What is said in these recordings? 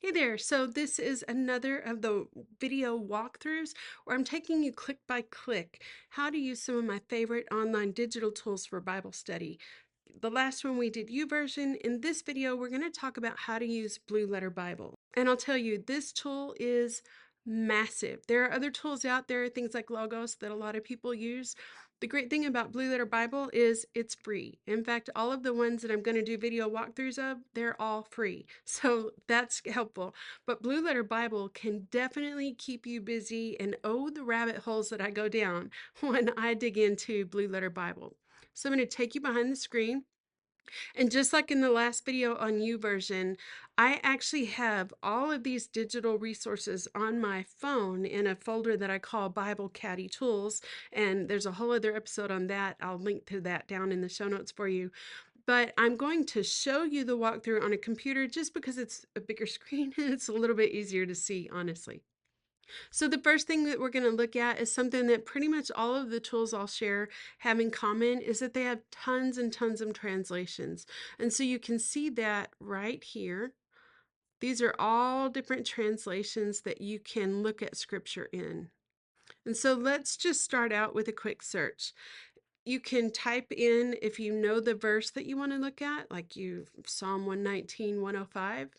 Hey there, so this is another of the video walkthroughs where I'm taking you click by click how to use some of my favorite online digital tools for Bible study. The last one we did YouVersion. In this video, we're going to talk about how to use Blue Letter Bible. And I'll tell you, this tool is massive. There are other tools out there, things like Logos that a lot of people use. The great thing about Blue Letter Bible is it's free. In fact, all of the ones that I'm going to do video walkthroughs of, they're all free. So that's helpful. But Blue Letter Bible can definitely keep you busy, and oh, the rabbit holes that I go down when I dig into Blue Letter Bible. So I'm going to take you behind the screen. And just like in the last video on YouVersion, I actually have all of these digital resources on my phone in a folder that I call Bible Caddy Tools. And there's a whole other episode on that. I'll link to that down in the show notes for you. But I'm going to show you the walkthrough on a computer just because it's a bigger screen and it's a little bit easier to see, honestly. So the first thing that we're going to look at is something that pretty much all of the tools I'll share have in common is that they have tons and tons of translations. And so you can see that right here. These are all different translations that you can look at scripture in. And so let's just start out with a quick search. You can type in, if you know the verse that you want to look at, like Psalm 119, 105.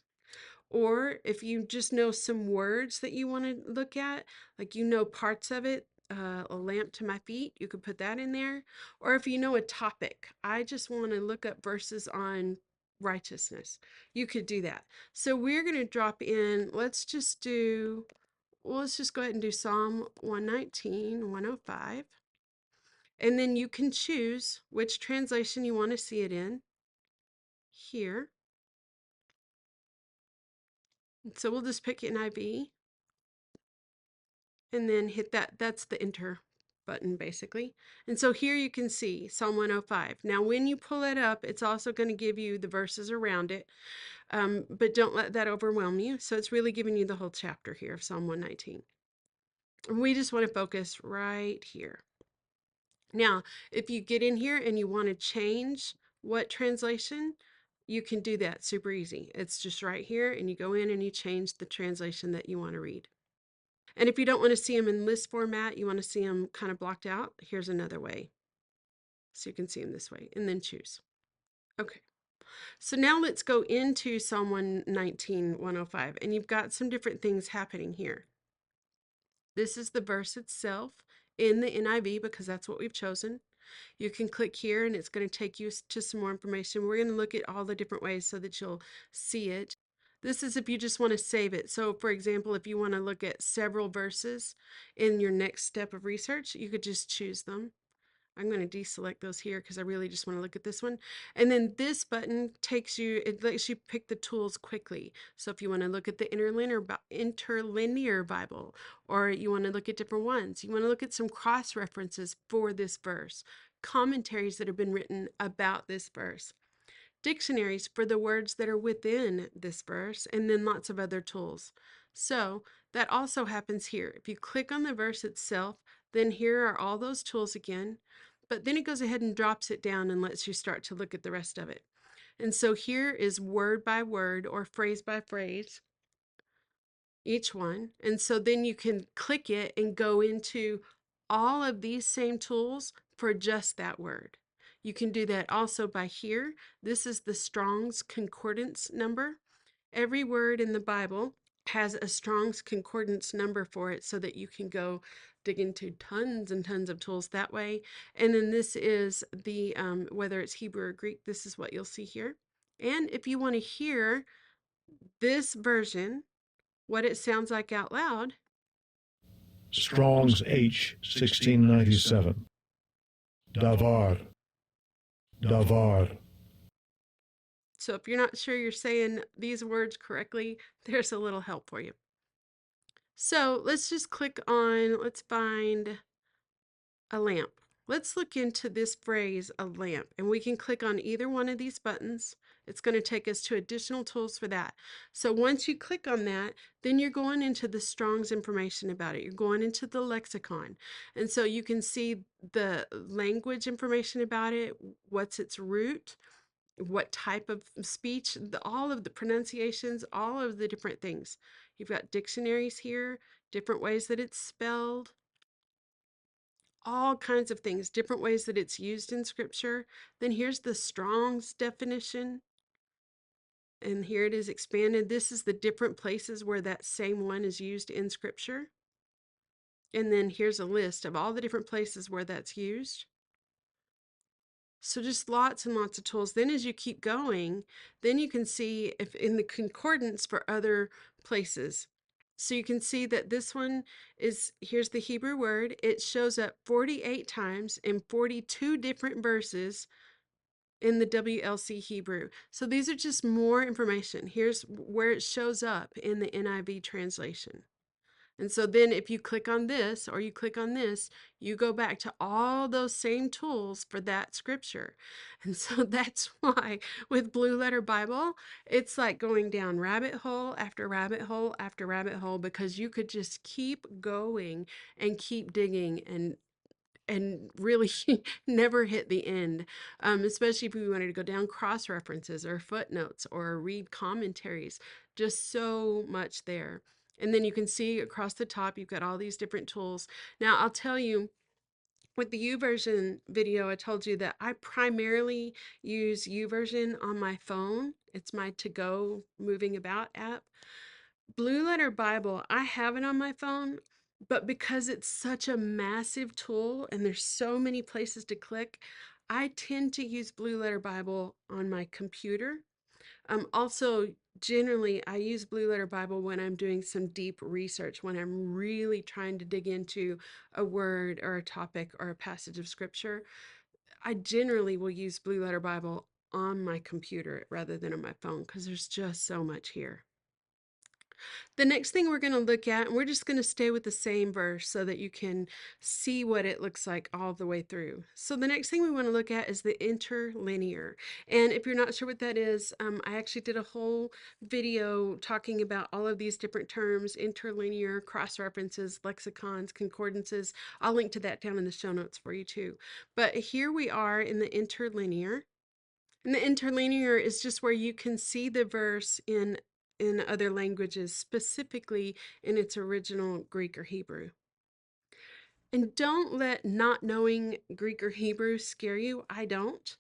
Or if you just know some words that you want to look at, like you know parts of it, a lamp to my feet, you could put that in there. Or if you know a topic, I just want to look up verses on righteousness, you could do that. So we're going to drop in, let's just go ahead and do Psalm 119, 105. And then you can choose which translation you want to see it in here. So we'll just pick NIV. And then hit that. That's the enter button basically. And so here you can see Psalm 105. Now when you pull it up, it's also going to give you the verses around it, but don't let that overwhelm you. So it's really giving you the whole chapter here of Psalm 119. We just want to focus right here. Now, if you get in here and you want to change what translation, you can do that super easy. It's just right here, and you go in and you change the translation that you want to read. And if you don't want to see them in list format, you want to see them kind of blocked out, here's another way. So you can see them this way, and then choose. Okay. So now let's go into Psalm 119, 105, and you've got some different things happening here. This is the verse itself in the NIV because that's what we've chosen. You can click here and it's going to take you to some more information. We're going to look at all the different ways so that you'll see it. This is if you just want to save it. So for example, if you want to look at several verses in your next step of research, you could just choose them. I'm going to deselect those here because I really just want to look at this one. And then this button it lets you pick the tools quickly. So if you want to look at the Interlinear Bible, or you want to look at different ones, you want to look at some cross references for this verse, commentaries that have been written about this verse, dictionaries for the words that are within this verse, and then lots of other tools. So that also happens here. If you click on the verse itself, then here are all those tools again, but then it goes ahead and drops it down and lets you start to look at the rest of it. And so here is word by word or phrase by phrase, each one. And so then you can click it and go into all of these same tools for just that word. You can do that also by here. This is the Strong's Concordance number. Every word in the Bible has a Strong's Concordance number for it so that you can go dig into tons and tons of tools that way. And then this is the, whether it's Hebrew or Greek, this is what you'll see here. And if you want to hear this version, what it sounds like out loud, Strong's H 1697. Davar. Davar. so if you're not sure you're saying these words correctly, there's a little help for you. So let's just click on, let's find a lamp. Let's look into this phrase, a lamp, and we can click on either one of these buttons. It's going to take us to additional tools for that. So once you click on that, then you're going into the Strong's information about it. You're going into the lexicon. And so you can see the language information about it, what's its root, what type of speech, all of the pronunciations, all of the different things. You've got dictionaries here, different ways that it's spelled, all kinds of things, different ways that it's used in scripture. Then here's the Strong's definition. And here it is expanded. This is the different places where that same one is used in scripture. And then here's a list of all the different places where that's used. So just lots and lots of tools. Then as you keep going, then you can see if in the concordance for other places. So you can see that this one is, here's the Hebrew word. It shows up 48 times in 42 different verses in the WLC Hebrew. So these are just more information. Here's where it shows up in the NIV translation. And so then if you click on this or you click on this, you go back to all those same tools for that scripture. And so that's why with Blue Letter Bible, it's like going down rabbit hole after rabbit hole after rabbit hole, because you could just keep going and keep digging and really never hit the end, especially if we wanted to go down cross references or footnotes or read commentaries. Just so much there. And then you can see across the top, you've got all these different tools. Now, I'll tell you, with the YouVersion video, I told you that I primarily use YouVersion on my phone. It's my to-go moving about app. Blue Letter Bible, I have it on my phone, but because it's such a massive tool and there's so many places to click, I tend to use Blue Letter Bible on my computer. Also, generally, I use Blue Letter Bible when I'm doing some deep research, when I'm really trying to dig into a word or a topic or a passage of scripture. I generally will use Blue Letter Bible on my computer rather than on my phone because there's just so much here. The next thing we're going to look at, and we're just going to stay with the same verse so that you can see what it looks like all the way through. So the next thing we want to look at is the interlinear. And if you're not sure what that is, I actually did a whole video talking about all of these different terms: interlinear, cross-references, lexicons, concordances. I'll link to that down in the show notes for you too. But here we are in the interlinear. And the interlinear is just where you can see the verse in other languages, specifically in its original Greek or Hebrew. And don't let not knowing Greek or Hebrew scare you. I don't.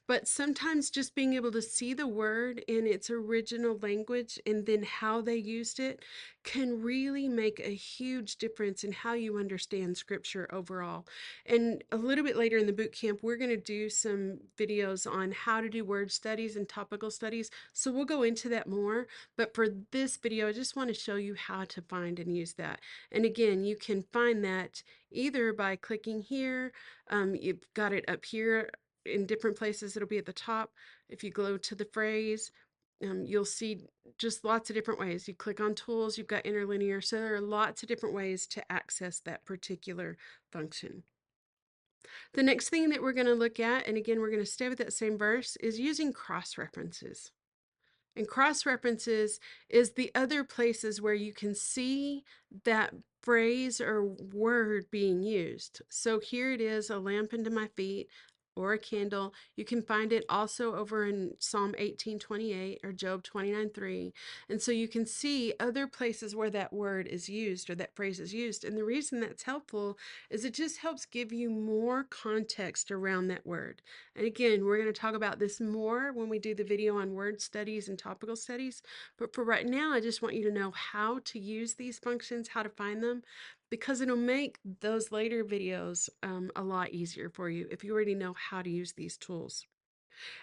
But sometimes just being able to see the word in its original language and then how they used it can really make a huge difference in how you understand scripture overall. And a little bit later in the boot camp, we're going to do some videos on how to do word studies and topical studies. So we'll go into that more. But for this video, I just want to show you how to find and use that. And again, you can find that either by clicking here. You've got it up here in different places. It'll be at the top. If you go to the phrase, you'll see just lots of different ways. You click on tools, you've got interlinear. So there are lots of different ways to access that particular function. The next thing that we're going to look at, and again, we're going to stay with that same verse, is using cross references. And cross references is the other places where you can see that phrase or word being used. So here it is, a lamp unto my feet, or a candle. You can find it also over in Psalm 18:28 or Job 29:3. And so you can see other places where that word is used or that phrase is used. And the reason that's helpful is it just helps give you more context around that word. And again, we're going to talk about this more when we do the video on word studies and topical studies. But for right now, I just want you to know how to use these functions, how to find them, because it'll make those later videos a lot easier for you if you already know how to use these tools.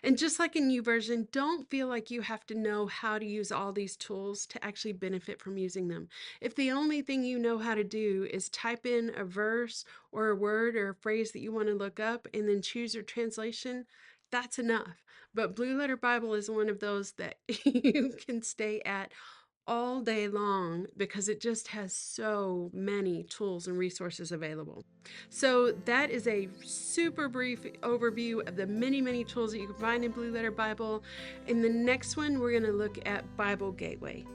And just like in YouVersion, don't feel like you have to know how to use all these tools to actually benefit from using them. If the only thing you know how to do is type in a verse or a word or a phrase that you want to look up and then choose your translation, that's enough. But Blue Letter Bible is one of those that you can stay at all day long because it just has so many tools and resources available. So that is a super brief overview of the many, many tools that you can find in Blue Letter Bible. In the next one, we're going to look at Bible Gateway.